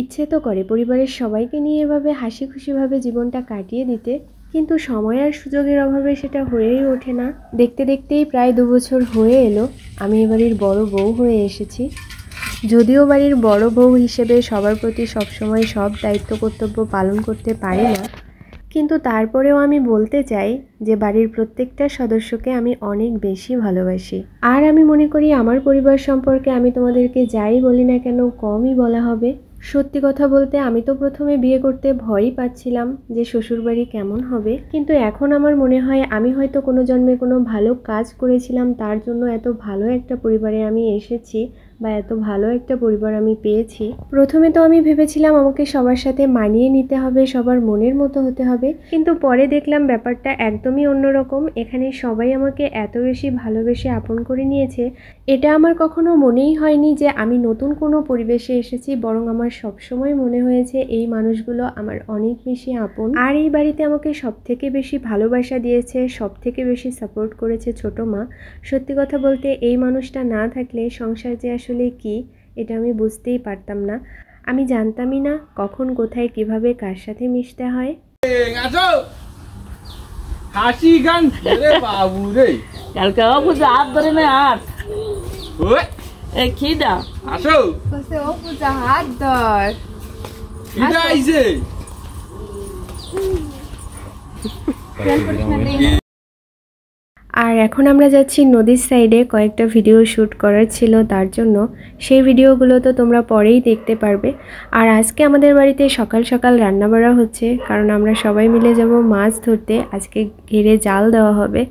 ইচ্ছে তো করে পরিবারের সবাইকে নিয়ে এভাবে হাসি খুশিভাবে জীবনটা কাটিয়ে দিতে, কিন্তু সময় আর সুযোগের অভাবে সেটা হয়েই ওঠে না। দেখতে দেখতেই প্রায় 2 বছর হয়ে এলো আমি এ বাড়ির বড় বউ হয়ে এসেছি। যদিও বাড়ির বড় বউ হিসেবে সবার প্রতি সবসময় সব দায়িত্ব কর্তব্য পালন করতে পারি না, কিন্তু তারপরেও আমি বলতে চাই যে বাড়ির প্রত্যেকটা সদস্যকে আমি অনেক বেশি ভালোবাসি। আর আমি মনে করি আমার পরিবার সম্পর্কে আমি তোমাদেরকে যাই বলি না কেন কমই বলা হবে। সত্যি কথা বলতে আমি তো প্রথমে বিয়ে করতে ভয়ই পাচ্ছিলাম যে শ্বশুরবাড়ি কেমন হবে, কিন্তু এখন আমার মনে হয় আমি হয়তো কোনো জন্মে কোনো ভালো কাজ করেছিলাম, তার জন্য এত ভালো একটা পরিবারে আমি এসেছি বা এত ভালো একটা পরিবার আমি পেয়েছি। প্রথমে তো আমি ভেবেছিলাম আমাকে সবার সাথে মানিয়ে নিতে হবে, সবার মনের মতো হতে হবে, কিন্তু পরে দেখলাম ব্যাপারটা একদমই অন্যরকম। এখানে সবাই আমাকে এত বেশি ভালোবেসে আপন করে নিয়েছে, এটা আমার কখনো মনেই হয়নি যে আমি নতুন কোনো পরিবেশে এসেছি, বরং আমার সবসময় মনে হয়েছে এই মানুষগুলো আমার অনেক বেশি আপন। আর এই বাড়িতে আমাকে সব থেকে বেশি ভালোবাসা দিয়েছে, সব থেকে বেশি সাপোর্ট করেছে ছোট মা। সত্যি কথা বলতে এই মানুষটা না থাকলে সংসার যে আসলে কি এটা আমি বুঝতেই পারতাম না। আমি জানতামই না কখন কোথায় কিভাবে কার সাথে মিশতে হয়। হাসি গান রে বাবু রে, কালকে পূজা হাত ধরে না হাত এ খিদা আসো কসে ও পূজা হাত ধর খিদা আইছে। আর এখন আমরা যাচ্ছি নদীর সাইডে, কয়েকটা ভিডিও শ্যুট করার ছিল তার জন্য। সেই ভিডিওগুলো তো তোমরা পরেই দেখতে পারবে। আর আজকে আমাদের বাড়িতে সকাল সকাল রান্না বাড়া হচ্ছে, কারণ আমরা সবাই মিলে যাব মাছ ধরতে। আজকে ঘেরে জাল দেওয়া হবে,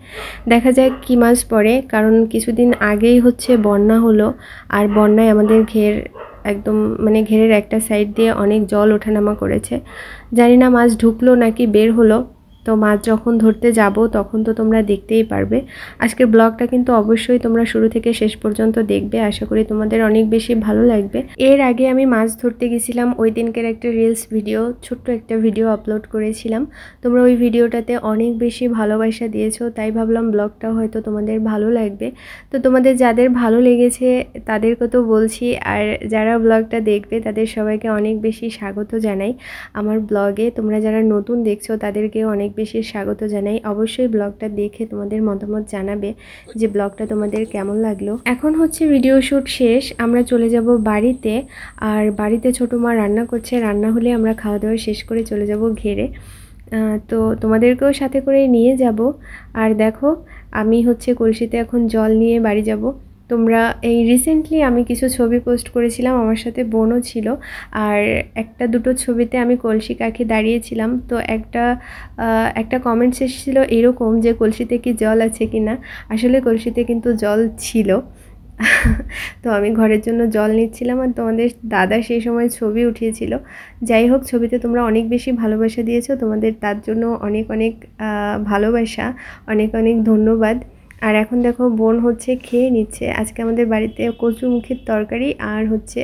দেখা যাক কী মাছ পড়ে, কারণ কিছুদিন আগেই হচ্ছে বন্যা হলো, আর বন্যায় আমাদের ঘের একদম মানে ঘেরের একটা সাইড দিয়ে অনেক জল ওঠানামা করেছে। জানি না মাছ ঢুকলো নাকি বের হলো, তো মাছ যখন ধরতে যাব তখন তো তোমরা দেখতেই পারবে। আজকের ব্লগটা কিন্তু অবশ্যই তোমরা শুরু থেকে শেষ পর্যন্ত দেখবে, আশা করি তোমাদের অনেক বেশি ভালো লাগবে। এর আগে আমি মাছ ধরতে গেছিলাম, ওই দিনকের একটা রিলস ভিডিও, ছোট্ট একটা ভিডিও আপলোড করেছিলাম। তোমরা ওই ভিডিওটাতে অনেক বেশি ভালোবাসা দিয়েছো, তাই ভাবলাম ব্লগটাও হয়তো তোমাদের ভালো লাগবে। তো তোমাদের যাদের ভালো লেগেছে তাদেরকে তো বলছি, আর যারা ব্লগটা দেখবে তাদের সবাইকে অনেক বেশি স্বাগত জানাই আমার ব্লগে। তোমরা যারা নতুন দেখছো তাদেরকেও অনেক বেশি স্বাগত জানাই। অবশ্যই ব্লগটা দেখে তোমাদের মতামত জানাবে যে ব্লগটা তোমাদের কেমন লাগলো। এখন হচ্ছে ভিডিও শ্যুট শেষ, আমরা চলে যাব বাড়িতে। আর বাড়িতে ছোটো মা রান্না করছে, রান্না হলে আমরা খাওয়া দাওয়া শেষ করে চলে যাব ঘেরে। তো তোমাদেরকেও সাথে করে নিয়ে যাব। আর দেখো আমি হচ্ছে কলসিতে এখন জল নিয়ে বাড়ি যাব। তোমরা এই রিসেন্টলি আমি কিছু ছবি পোস্ট করেছিলাম, আমার সাথে বোনও ছিল, আর একটা দুটো ছবিতে আমি কলসি কাছে দাঁড়িয়েছিলাম। তো একটা কমেন্টস এসেছিল এরকম যে কলসিতে কি জল আছে কি না। আসলে কলসিতে কিন্তু জল ছিল। তো আমি ঘরের জন্য জল নিচ্ছিলাম, আর তোমাদের দাদা সেই সময় ছবি উঠিয়েছিল। যাই হোক, ছবিতে তোমরা অনেক বেশি ভালোবাসা দিয়েছো, তোমাদের তার জন্য অনেক অনেক ভালোবাসা, অনেক অনেক ধন্যবাদ। আর এখন দেখো বোন হচ্ছে খেয়ে নিচ্ছে। আজকে আমাদের বাড়িতে কচুমুখির তরকারি আর হচ্ছে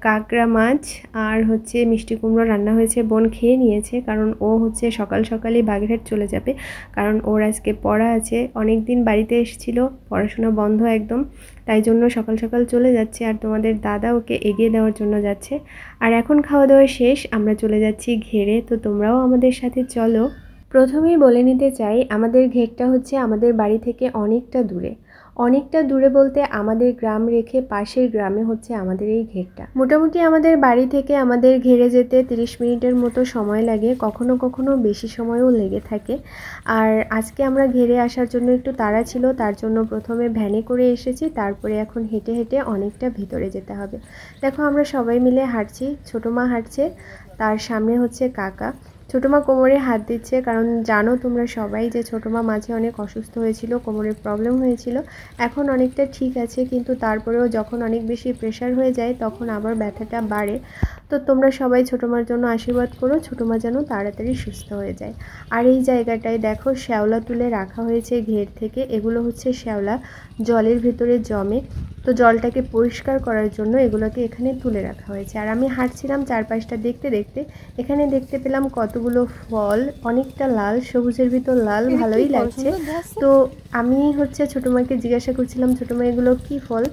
কাঁকড়া মাছ আর হচ্ছে মিষ্টি কুমড়ো রান্না হয়েছে। বোন খেয়ে নিয়েছে, কারণ ও হচ্ছে সকাল সকালই বাগেরহাট চলে যাবে, কারণ ওর আজকে পড়া আছে। অনেক দিন বাড়িতে এসেছিল, পড়াশোনা বন্ধ একদম, তাই জন্য সকাল সকাল চলে যাচ্ছে। আর তোমাদের দাদা ওকে এগিয়ে দেওয়ার জন্য যাচ্ছে। আর এখন খাওয়া দাওয়া শেষ, আমরা চলে যাচ্ছি ঘেরে। তো তোমরাও আমাদের সাথে চলো। প্রথমেই বলে নিতে চাই আমাদের ঘেরটা হচ্ছে আমাদের বাড়ি থেকে অনেকটা দূরে। অনেকটা দূরে বলতে আমাদের গ্রাম রেখে পাশের গ্রামে হচ্ছে আমাদের এই ঘেরটা। মোটামুটি আমাদের বাড়ি থেকে আমাদের ঘেরে যেতে 30 মিনিটের মতো সময় লাগে, কখনো কখনো বেশি সময়ও লেগে থাকে। আর আজকে আমরা ঘেরে আসার জন্য একটু তাড়া ছিল, তার জন্য প্রথমে ভ্যানে করে এসেছি, তারপরে এখন হেঁটে হেঁটে অনেকটা ভিতরে যেতে হবে। দেখো আমরা সবাই মিলে হাঁটছি, ছোটো মা হাঁটছে, তার সামনে হচ্ছে কাকা। ছোটো মা কোমরে হাত দিচ্ছে, কারণ জানো তোমরা সবাই যে ছোটো মা মাঝে অনেক অসুস্থ হয়েছিল, কোমরের প্রবলেম হয়েছিল। এখন অনেকটা ঠিক আছে, কিন্তু তারপরেও যখন অনেক বেশি প্রেশার হয়ে যায় তখন আবার ব্যথাটা বাড়ে। তো তোমরা সবাই ছোটো মার জন্য আশীর্বাদ করো, ছোটো মা যেন তাড়াতাড়ি সুস্থ হয়ে যায়। আর এই জায়গাটায় দেখো শ্যাওলা তুলে রাখা হয়েছে ঘের থেকে, এগুলো হচ্ছে শ্যাওলা, জলের ভিতরে জমে। তো জলটাকে পরিষ্কার করার জন্য এগুলোকে এখানে তুলে রাখা হয়েছে। আর আমি হাঁটছিলাম চারপাশটা দেখতে দেখতে, এখানে দেখতে পেলাম কতগুলো ফল, অনেকটা লাল, সবুজের ভিতর লাল, ভালোই লাগছে। তো আমি ছোটো মাকে জিজ্ঞাসা করছিলাম, ছোটো মা এগুলো কী ফল?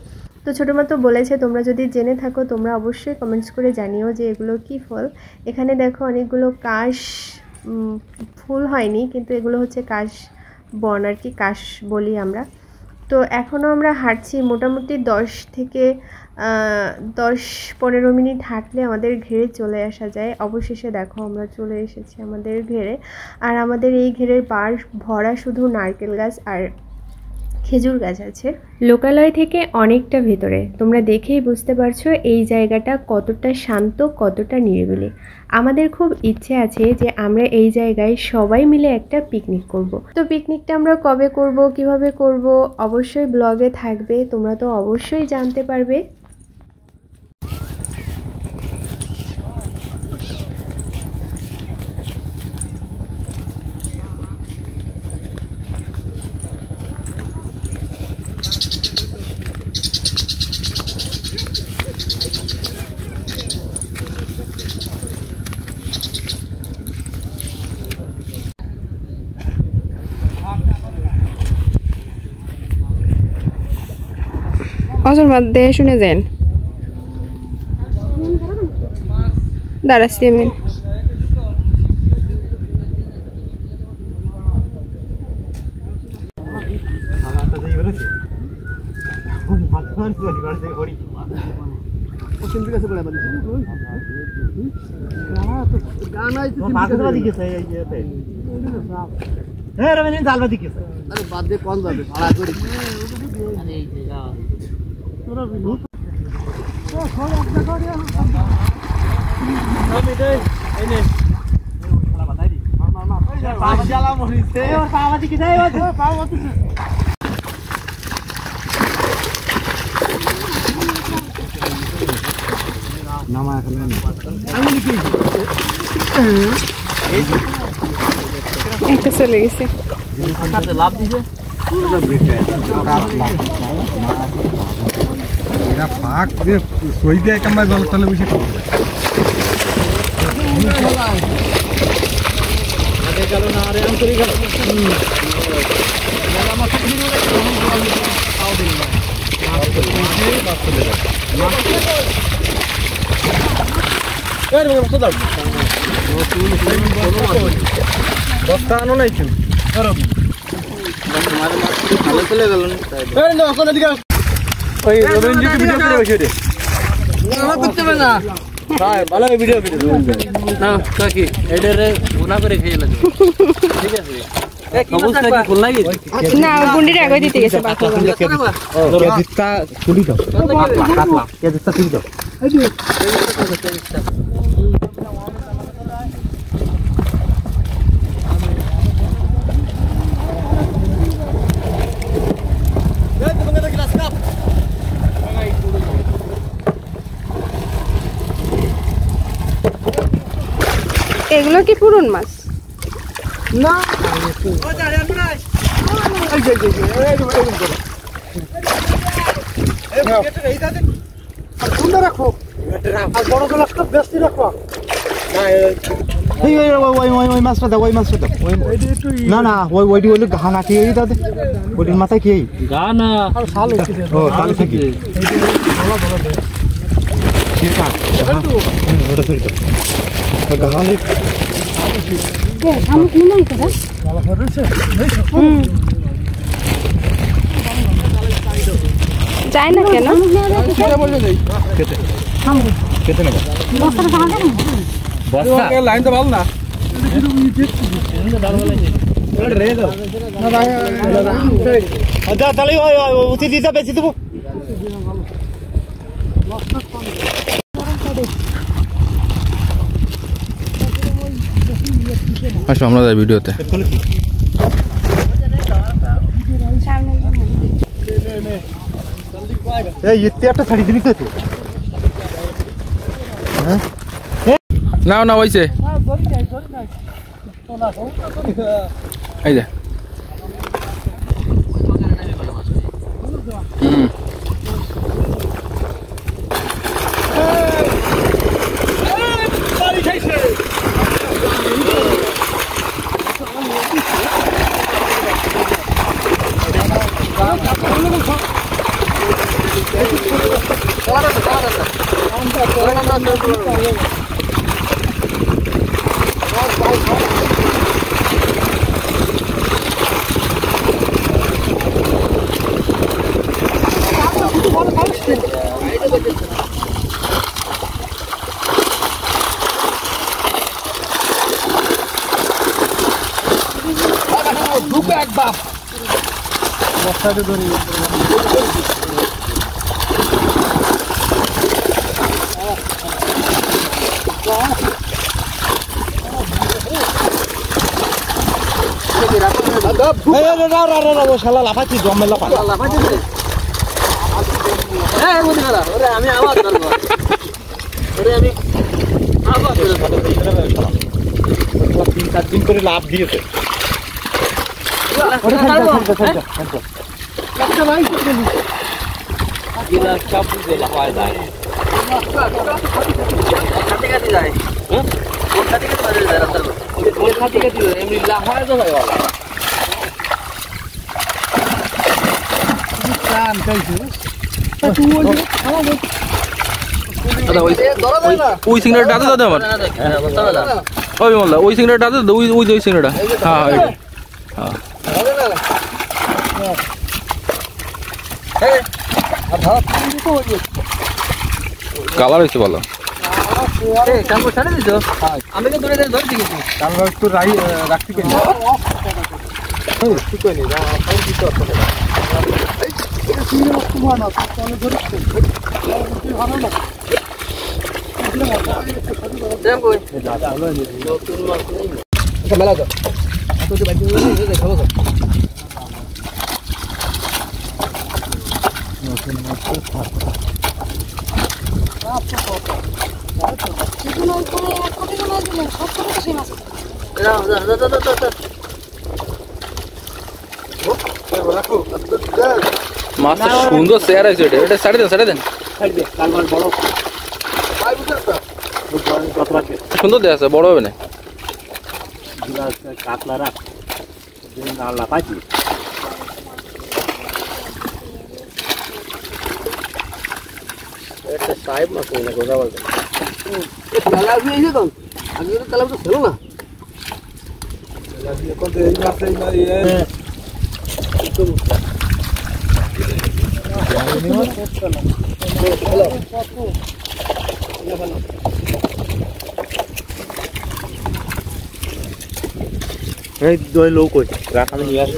তো ছোটো মা তো বলেছে, তোমরা যদি জেনে থাকো তোমরা অবশ্যই কমেন্টস করে জানিও যে এগুলো কী ফল। এখানে দেখো অনেকগুলো কাশ ফুল হয়নি, কিন্তু এগুলো কাশ বন আর কি, কাশ বলি আমরা। তো এখনও আমরা হাঁটছি, মোটামুটি 10-15 মিনিট হাঁটলে আমাদের ঘেরে চলে আসা যায়। অবশেষে দেখো আমরা চলে এসেছি আমাদের ঘেরে। আর আমাদের এই ঘেরের পাড় ভরা শুধু নারকেল গাছ আর খেজুর গাছ আছে। লোকালয় থেকে অনেকটা ভেতরে, তোমরা দেখেই বুঝতে পারছো এই জায়গাটা কতটা শান্ত, কতটা নিরিবিলি। আমাদের খুব ইচ্ছে আছে যে আমরা এই জায়গায় সবাই মিলে একটা পিকনিক করব। তো পিকনিকটা আমরা কবে করব, কিভাবে করব, অবশ্যই ব্লগে থাকবে, তোমরা তো অবশ্যই জানতে পারবে। অজর বাদ দিয়ে শুনে যান, দাঁড়াচ্ছি আমি। একটা চলে গেছে। বস্তা আনো নাই কেন? না গুন্ডির আগে দিতে গেছে। এগুলো কি পুরন মাছ? না রাখো আর বড় গ্লাসটা বেশি রাখো। ওই মাছটা দাও, ওই মাছটা দাও। না না ওইটি হইলে ঘানা খেয়ে দাদা, ওইটির মাথায় খেয়ে ঘানা ও তাহলে থেকে যায় না কেন? খেতে নেব লাইন তো ভালো না। তাহলে উঠে দিতে বেশি দেবো। আসো আমরা যাই ভিডিওতে। একটা শাড়ি দিবি তো? নাও না হয়েছে এই যে শালা লাফাচ্ছি জমে লাফাচ্ছি আমি আওয়াজ করবো আমি আওয়াজ তিন চার দিন করে লাভ দিয়েছে ওই সিঙ্গারটা আছে দাদা আমার ওই মোল্লা ওই সিঙ্গারটা আছে ওই ওই ওই সিঙ্গারটা হ্যাঁ কালার হয়েছে ভালো আমি তো দূরে ধরছি কিন্তু আমরা একটু রাখতে কেন মেলা তো মাছটা সুন্দর চেয়ার আছে এটা সাড়ে দেন সুন্দর দেয়া আছে বড় হবে না কাতলা রাখ লাফাচ্ছি একটা সাহেব মাছ না কথা বলতে কালা দিয়ে যেতাম আগে তো কালা তো ছিল না এই দুই লোক কই রাখা আমি নিয়ে আসি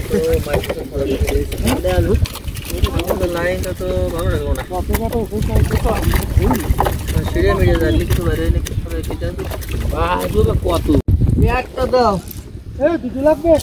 লাইনটা তো ভালো লাগলো না সিরিয়া মিডিয়া জানলে কিছু বাইরে কত একটা দাও এই দুটো লাগবে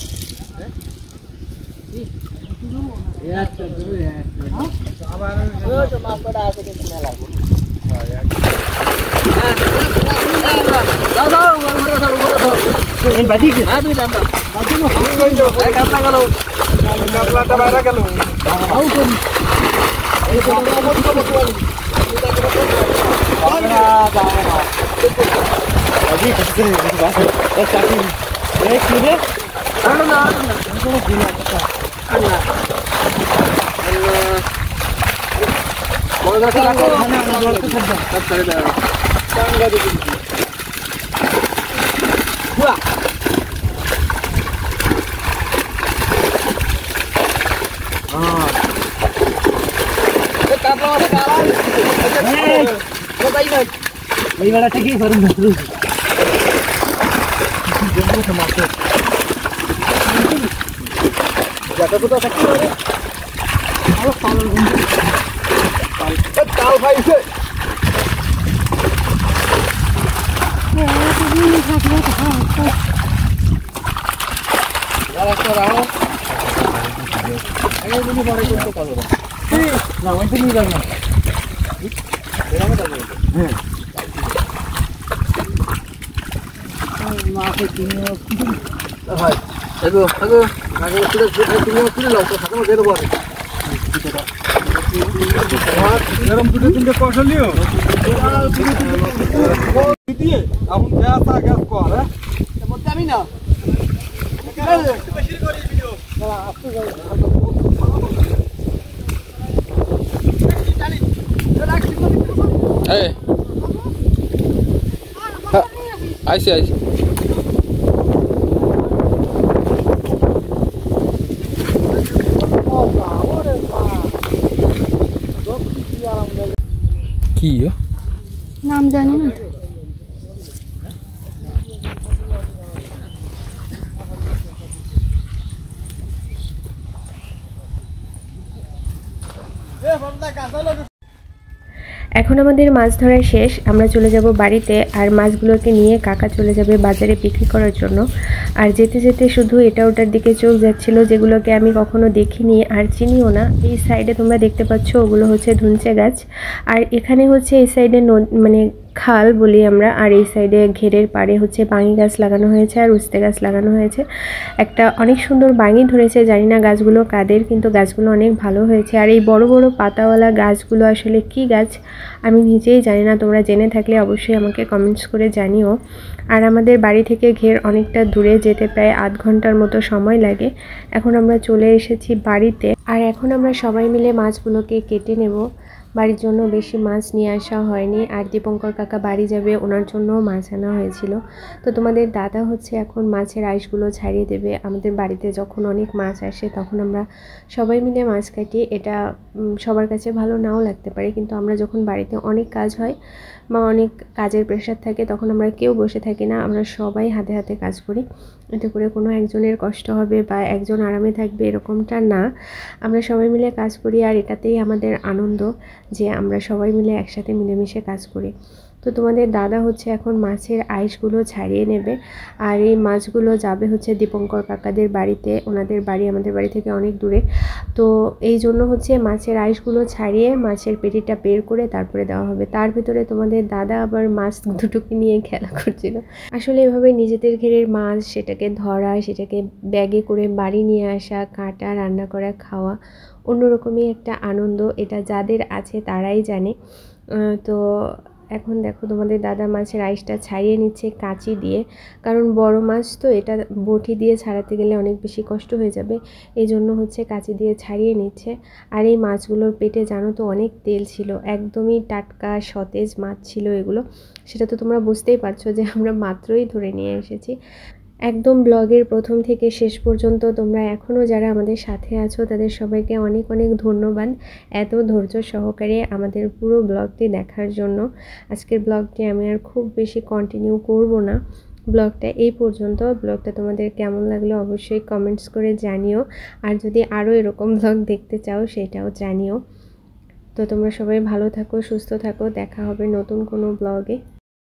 আইসি আইসি কি নাম জানি না এখন আমাদের মাছ ধরা শেষ, আমরা চলে যাব বাড়িতে। আর মাছগুলোকে নিয়ে কাকা চলে যাবে বাজারে বিক্রি করার জন্য। আর যেতে যেতে শুধু এটা ওটার দিকে চোখ যাচ্ছিল, যেগুলোকে আমি কখনো দেখিনি আর চিনিও না। এই সাইডে তোমরা দেখতে পাচ্ছ ওগুলো হচ্ছে ধুনচে গাছ, আর এখানে হচ্ছে এই সাইডে মানে খাল বলি আমরা। আর এই সাইডে ঘেরের পাড়ে হচ্ছে বাঙি গাছ লাগানো হয়েছে আর উস্তে গাছ লাগানো হয়েছে। একটা অনেক সুন্দর বাঙি ধরেছে, জানি না গাছগুলো কাদের, কিন্তু গাছগুলো অনেক ভালো হয়েছে। আর এই বড় বড় পাতাওয়ালা গাছগুলো আসলে কি গাছ আমি নিজেই জানি না, তোমরা জেনে থাকলে অবশ্যই আমাকে কমেন্টস করে জানিও। আর আমাদের বাড়ি থেকে ঘের অনেকটা দূরে, যেতে প্রায় আধ ঘন্টার মতো সময় লাগে। এখন আমরা চলে এসেছি বাড়িতে, আর এখন আমরা সবাই মিলে মাছগুলোকে কেটে নেব। বাড়ির জন্য বেশি মাছ নিয়ে আসা হয়নি, আর দীপঙ্কর কাকা বাড়ি যাবে, ওনার জন্যও মাছ আনা হয়েছিল। তো তোমাদের দাদা হচ্ছে এখন মাছের আইসগুলো ছাড়িয়ে দেবে। আমাদের বাড়িতে যখন অনেক মাছ আসে তখন আমরা সবাই মিলে মাছ কাটি। এটা সবার কাছে ভালো নাও লাগতে পারে, কিন্তু আমরা যখন বাড়িতে অনেক কাজ হয় বা অনেক কাজের প্রেশার থাকে তখন আমরা কেউ বসে থাকি না, আমরা সবাই হাতে হাতে কাজ করি। এতে করে কোনো একজনের কষ্ট হবে বা একজন আরামে থাকবে এরকমটা না, আমরা সবাই মিলে কাজ করি। আর এটাতেই আমাদের আনন্দ যে আমরা সবাই মিলে একসাথে মিলেমিশে কাজ করি। তো তোমাদের দাদা হচ্ছে এখন মাছের আইসগুলো ছাড়িয়ে নেবে, আর এই মাছগুলো যাবে হচ্ছে দীপঙ্কর কাকাদের বাড়িতে। ওনাদের বাড়ি আমাদের বাড়ি থেকে অনেক দূরে, তো এই জন্য হচ্ছে মাছের আইসগুলো ছাড়িয়ে মাছের পেটিটা বের করে তারপরে দেওয়া হবে। তার ভিতরে তোমাদের দাদা আবার মাছ দুটোকে নিয়ে খেলা করছিল। আসলে এভাবে নিজেদের ঘেরের মাছ, সেটাকে ধরা, সেটাকে ব্যাগে করে বাড়ি নিয়ে আসা, কাটা, রান্না করা, খাওয়া অন্যরকমই একটা আনন্দ। এটা যাদের আছে তারাই জানে। তো এখন দেখো তোমাদের দাদা মাছের আইসটা ছাড়িয়ে নিচ্ছে কাঁচি দিয়ে, কারণ বড় মাছ তো এটা বটি দিয়ে ছাড়াতে গেলে অনেক বেশি কষ্ট হয়ে যাবে, এই জন্য হচ্ছে কাঁচি দিয়ে ছাড়িয়ে নিচ্ছে। আর এই মাছগুলোর পেটে জানো তো অনেক তেল ছিল, একদমই টাটকা সতেজ মাছ ছিল এগুলো। সেটা তো তোমরা বুঝতেই পারছো যে আমরা মাত্রই ধরে নিয়ে এসেছি। একদম ব্লগের প্রথম থেকে শেষ পর্যন্ত তোমরা এখনও যারা আমাদের সাথে আছো তাদের সবাইকে অনেক অনেক ধন্যবাদ, এত ধৈর্য সহকারে আমাদের পুরো ব্লগটি দেখার জন্য। আজকের ব্লগটি আমি আর খুব বেশি কন্টিনিউ করব না, ব্লগটা এই পর্যন্ত। ব্লগটা তোমাদের কেমন লাগলো অবশ্যই কমেন্টস করে জানিও, আর যদি আরও এরকম ব্লগ দেখতে চাও সেটাও জানিও। তো তোমরা সবাই ভালো থাকো, সুস্থ থাকো, দেখা হবে নতুন কোনো ব্লগে।